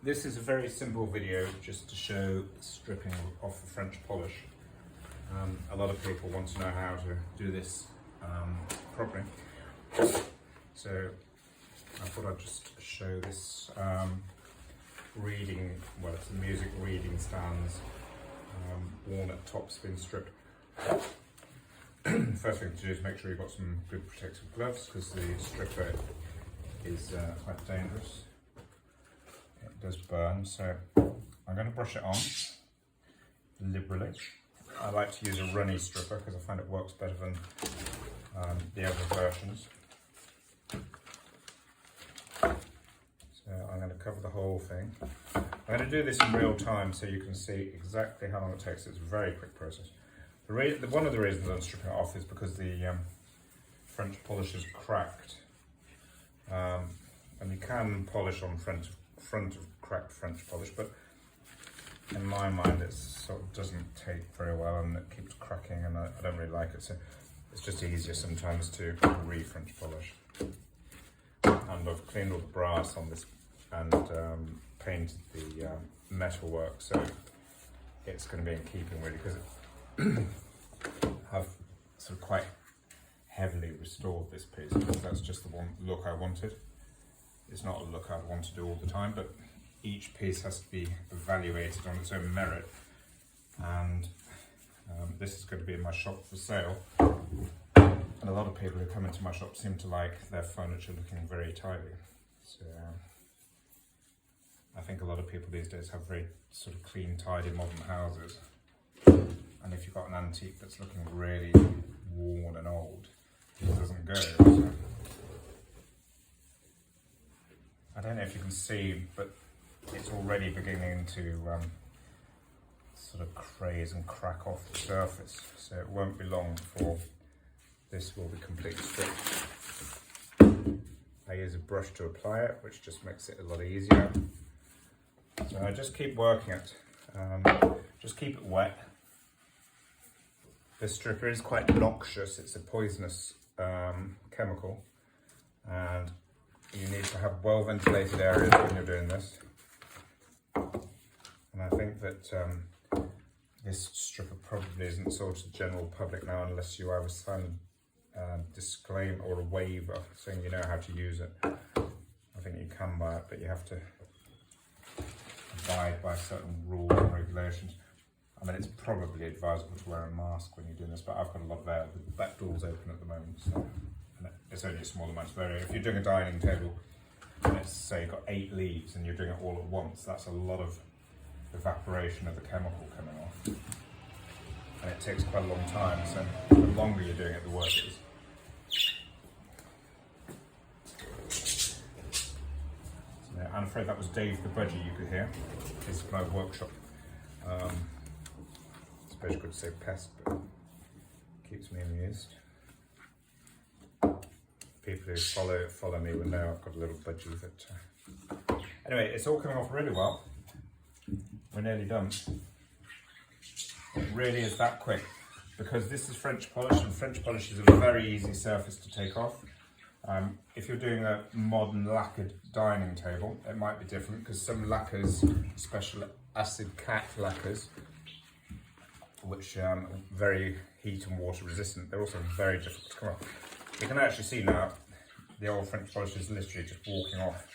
This is a very simple video just to show stripping off the French polish. A lot of people want to know how to do this properly. So I thought I'd just show this reading, well, it's a music reading stands, walnut top's been stripped. First thing to do is make sure you've got some good protective gloves because the stripper is quite dangerous. It does burn, so I'm going to brush it on liberally. I like to use a runny stripper because I find it works better than the other versions. So I'm going to cover the whole thing. I'm going to do this in real time so you can see exactly how long it takes. It's a very quick process. One of the reasons I'm stripping it off is because the French polish is cracked. And you can polish on front of cracked French polish, but in my mind it sort of doesn't take very well and it keeps cracking and I don't really like it, so it's just easier sometimes to re-French polish. And I've cleaned all the brass on this and painted the metal work, so it's going to be in keeping really, because I've sort of quite heavily restored this piece because that's just the one look I wanted. It's not a look I'd want to do all the time, but each piece has to be evaluated on its own merit. And this is going to be in my shop for sale. And a lot of people who come into my shop seem to like their furniture looking very tidy. So I think a lot of people these days have very sort of clean, tidy modern houses. And if you've got an antique that's looking really worn and old, it doesn't go. So I don't know if you can see, but it's already beginning to sort of craze and crack off the surface. So it won't be long before this will be completely stripped. I use a brush to apply it, which just makes it a lot easier. So I just keep working it. Just keep it wet. This stripper is quite noxious. It's a poisonous chemical, and you need to have well ventilated areas when you're doing this. And I think that this stripper probably isn't sold to the general public now unless you either sign a disclaimer or a waiver saying you know how to use it. I think you can buy it, but you have to abide by certain rules and regulations. I mean, it's probably advisable to wear a mask when you're doing this, but I've got a lot of air. The back door's open at the moment, so it's only a small amount of area. If you're doing a dining table, and it's, say, you've got 8 leaves and you're doing it all at once, that's a lot of evaporation of the chemical coming off. And it takes quite a long time, so the longer you're doing it, the worse it is. So, I'm afraid that was Dave the Budgie you could hear. This is my workshop. I suppose you could say pest, but keeps me amused. People who follow me will know I've got a little budgie that... Anyway, it's all coming off really well. We're nearly done. It really is that quick because this is French polish, and French polish is a very easy surface to take off. If you're doing a modern lacquered dining table, it might be different because some lacquers, special acid cat lacquers, which are very heat and water resistant, they're also very difficult to come off. You can actually see now the old French polish is literally just walking off.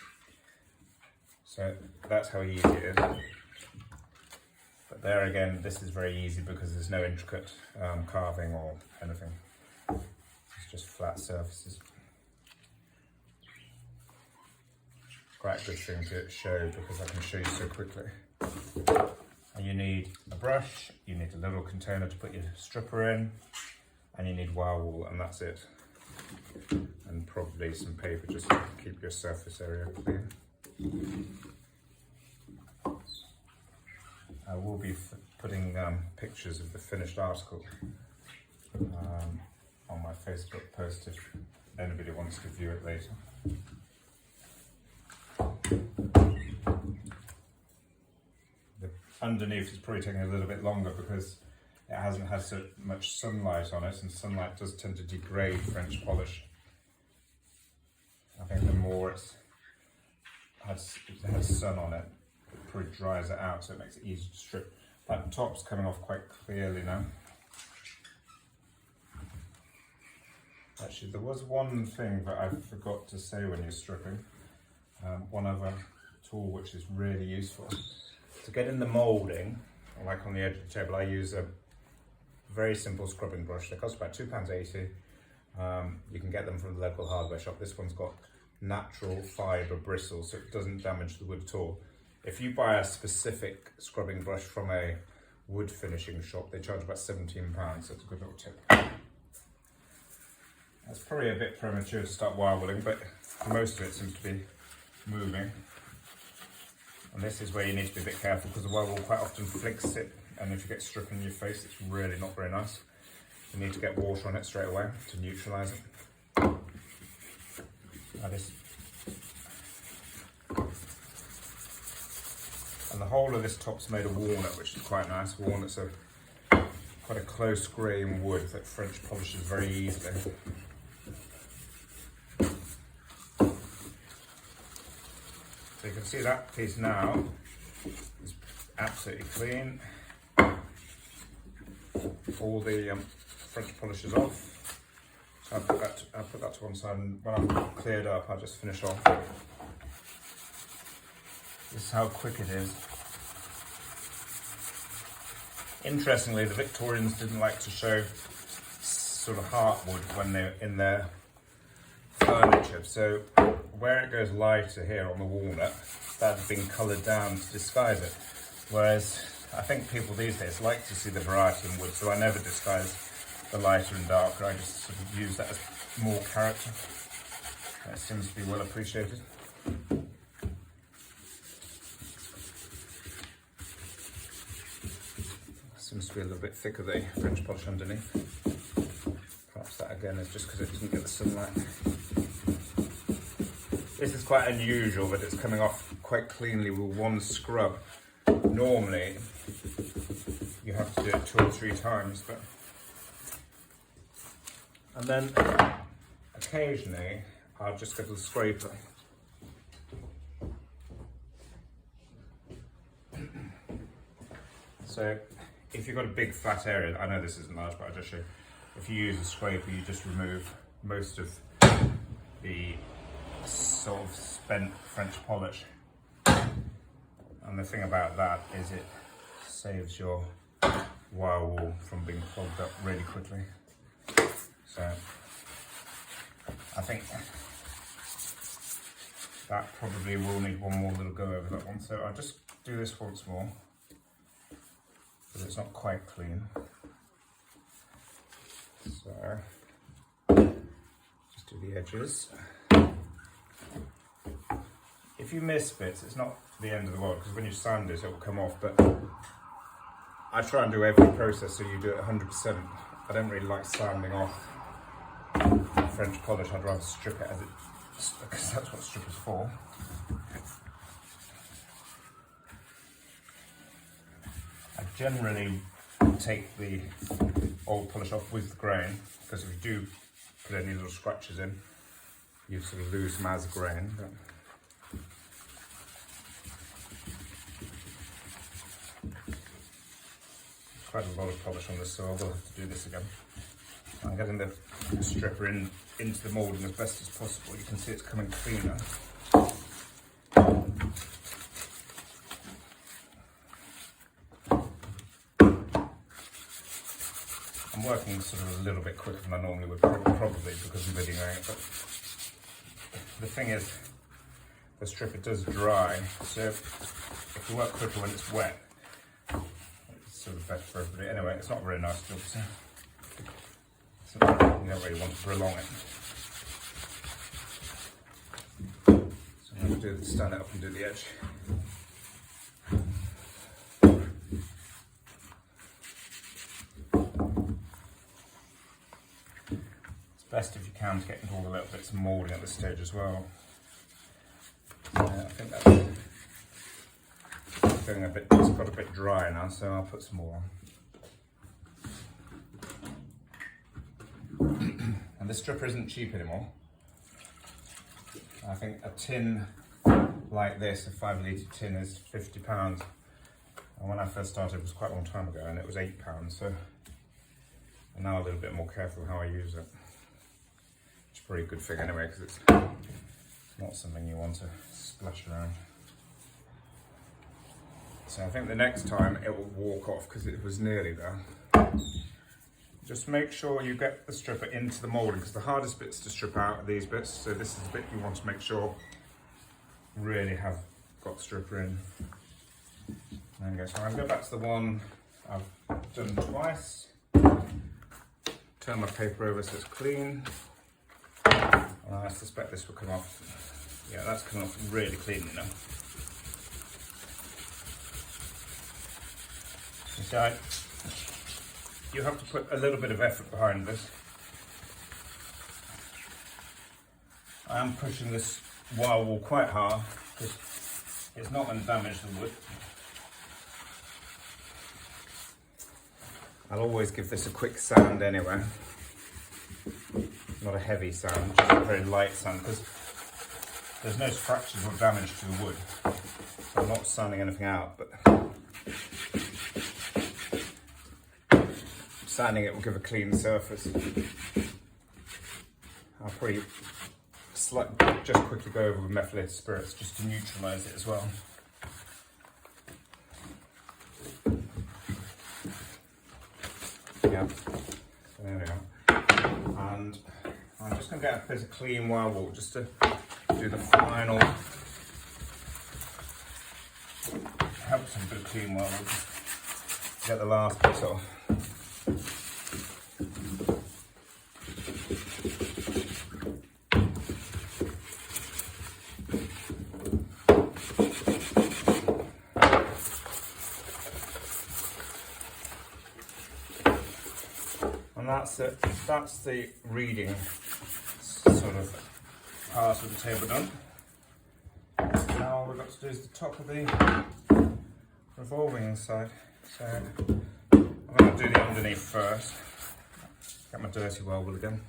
So that's how easy it is. But there again, this is very easy because there's no intricate carving or anything. It's just flat surfaces. Quite a good thing to show because I can show you so quickly. And you need a brush, you need a little container to put your stripper in, and you need wire wool, and that's it. And probably some paper just to keep your surface area clean. I will be putting pictures of the finished article on my Facebook post if anybody wants to view it later. The underneath is probably taking a little bit longer because it hasn't had so much sunlight on it, and sunlight does tend to degrade French polish. I think the more it has sun on it, probably dries it out, so it makes it easy to strip. That top's coming off quite clearly now. Actually, there was one thing that I forgot to say when you're stripping. One other tool which is really useful. To get in the moulding, like on the edge of the table, I use a very simple scrubbing brush. They cost about £2.80. You can get them from the local hardware shop. This one's got natural fibre bristles, so it doesn't damage the wood at all. If you buy a specific scrubbing brush from a wood finishing shop, they charge about £17, so it's a good little tip. That's probably a bit premature to start warbling, but most of it seems to be moving. And this is where you need to be a bit careful, because the wire quite often flicks it, and if you get struck in your face, it's really not very nice. You need to get water on it straight away to neutralise it. And the whole of this top's made of walnut, which is quite nice. Walnut's quite a close grain wood that French polishes very easily. So you can see that piece now is absolutely clean. All the French polish is off. So I'll put that to one side, and when I've cleared up, I'll just finish off. This is how quick it is. Interestingly, the Victorians didn't like to show sort of heartwood when they're in their furniture. So where it goes lighter here on the walnut, that's been coloured down to disguise it. Whereas I think people these days like to see the variety in wood, so I never disguise the lighter and darker. I just sort of use that as more character. That seems to be well appreciated. Seems to be a little bit thicker, the French polish underneath. Perhaps that again is just because it doesn't get the sunlight. This is quite unusual, but it's coming off quite cleanly with one scrub. Normally you have to do it 2 or 3 times, but and then occasionally I'll just go to the scraper. So if you've got a big flat area, I know this isn't large, but I'll just show you. If you use a scraper, you just remove most of the sort of spent French polish. And the thing about that is it saves your wire wool from being clogged up really quickly. So I think that probably will need one more little go over that one. So I'll just do this once more, because it's not quite clean. So just do the edges. If you miss bits, it's not the end of the world, because when you sand it, it will come off, but I try and do every process so you do it 100%. I don't really like sanding off French polish. I'd rather strip it as it, because that's what strip is for. I generally take the old polish off with the grain, because if you do put any little scratches in, you sort of lose some as grain. But quite a lot of polish on this, so I will have to do this again. I'm getting the stripper into the moulding as best as possible. You can see it's coming cleaner. I'm working sort of a little bit quicker than I normally would, probably because I'm videoing it, but the thing is, the stripper does dry, so if you work quicker when it's wet, it's sort of better for everybody. Anyway, it's not a very nice job, so you don't really want to prolong it. So I'm going to stand it up and do the edge. It's best if you can to get into all the little bits of moulding at this stage as well. I think that's going a bit, it's got a bit dry now, so I'll put some more on. And this stripper isn't cheap anymore. I think a tin like this, a 5 litre tin is £50. And when I first started, it was quite a long time ago, and it was £8. So I'm now a little bit more careful how I use it. It's a pretty good thing anyway, because it's not something you want to splash around. So I think the next time it will walk off because it was nearly there. Just make sure you get the stripper into the moulding, because the hardest bits to strip out are these bits. So this is the bit you want to make sure really have got the stripper in. There we go. So I'm going to go back to the one I've done twice. Turn my paper over so it's clean. And I suspect this will come off. Yeah, that's coming off really cleanly now. So you have to put a little bit of effort behind this. I am pushing this wire wall quite hard because it's not going to damage the wood. I'll always give this a quick sand anyway. Not a heavy sand, just a very light sand, because there's no fractures or damage to the wood. So I'm not sanding anything out, but sanding it will give a clean surface. I'll probably just quickly go over with methylated spirits just to neutralise it as well. Yeah, so there we go. And I'm just going to get a bit of clean wire wool just to do the final. Helps a bit of clean wire wool just to get the last bit off. And that's it. That's the reading sort of part of the table done. Now all we've got to do is the top of the revolving side. So I'm going to do the underneath first. Get my dirty wire wool again.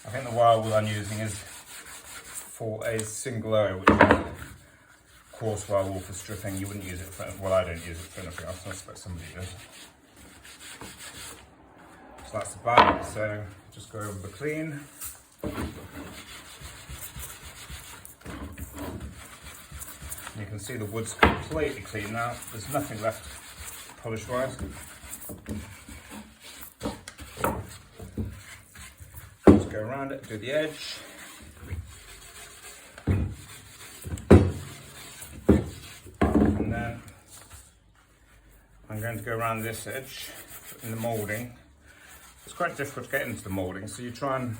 I think the wire wool I'm using is for a single O, which is coarse wire wool for stripping. You wouldn't use it for, well, I don't use it for anything else, I expect somebody does. So that's the back, so just go over the clean. You can see the wood's completely clean now, there's nothing left polish wise. Just go around it, do the edge. And then I'm going to go around this edge in the moulding. It's quite difficult to get into the moulding, so you try and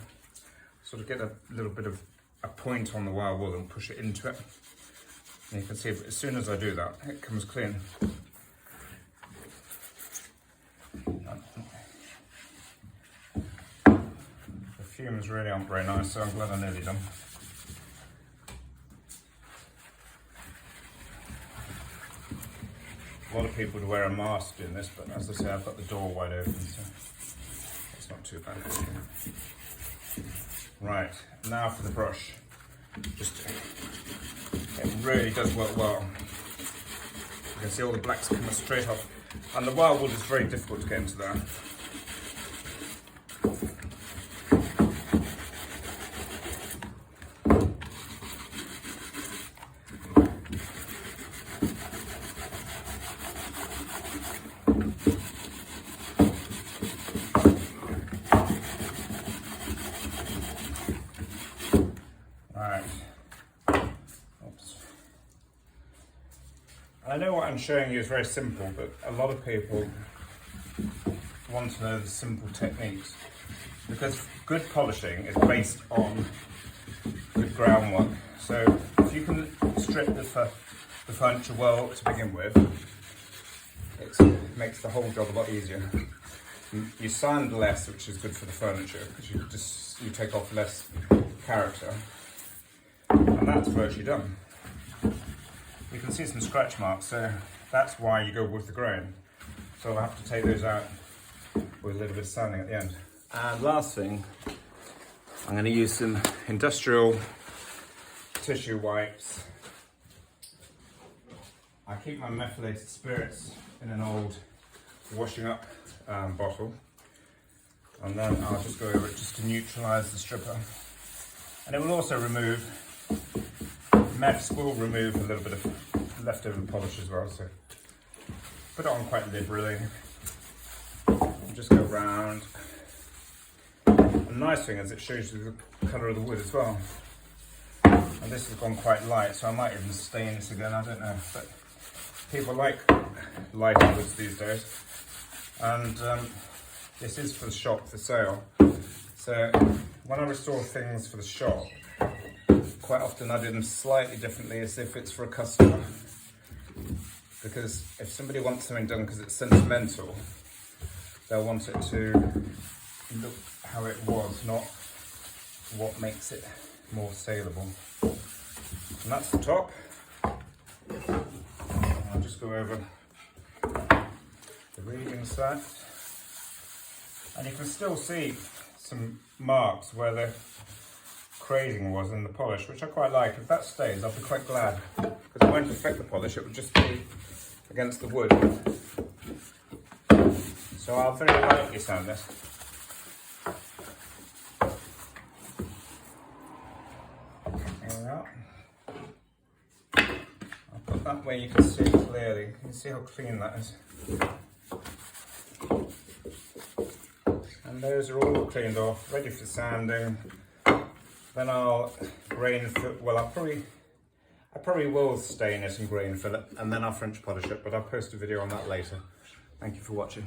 sort of get a little bit of a point on the wire wool and push it into it. And you can see as soon as I do that, it comes clean. The fumes really aren't very nice, so I'm glad I'm nearly done. A lot of people would wear a mask doing this, but as I say, I've got the door wide open, so it's not too bad. Right, now for the brush. It really does work well. You can see all the blacks coming straight off, and the wire wool is very difficult to get into there. Right. Oops. I know what I'm showing you is very simple, but a lot of people want to know the simple techniques, because good polishing is based on good groundwork. So if you can strip the furniture well to begin with, it makes the whole job a lot easier. You sand less, which is good for the furniture, because you take off less character. And that's virtually done. You can see some scratch marks, so that's why you go with the grain. So I'll have to take those out with a little bit of sanding at the end. And last thing, I'm going to use some industrial tissue wipes. I keep my methylated spirits in an old washing up bottle, and then I'll just go over it just to neutralise the stripper. And it will also remove, meths will remove a little bit of leftover polish as well, so put it on quite liberally and just go round. And the nice thing is it shows you the colour of the wood as well. And this has gone quite light, so I might even stain this again, I don't know. But people like lighter woods these days. And this is for the shop for sale. So when I restore things for the shop, quite often I do them slightly differently as if it's for a customer. Because if somebody wants something done because it's sentimental, they'll want it to look how it was, not what makes it more saleable. And that's the top. I'll just go over the reading set. And you can still see some marks where the crazing was in the polish, which I quite like. If that stays, I'll be quite glad, because it won't affect the polish, it will just be against the wood. So I'll very lightly sand this. There we are. I'll put that where you can see clearly. You can see how clean that is. And those are all cleaned off, ready for sanding. Then I'll grain fill, well I probably will stain it and grain fill it, and then I'll French polish it, but I'll post a video on that later. Thank you for watching.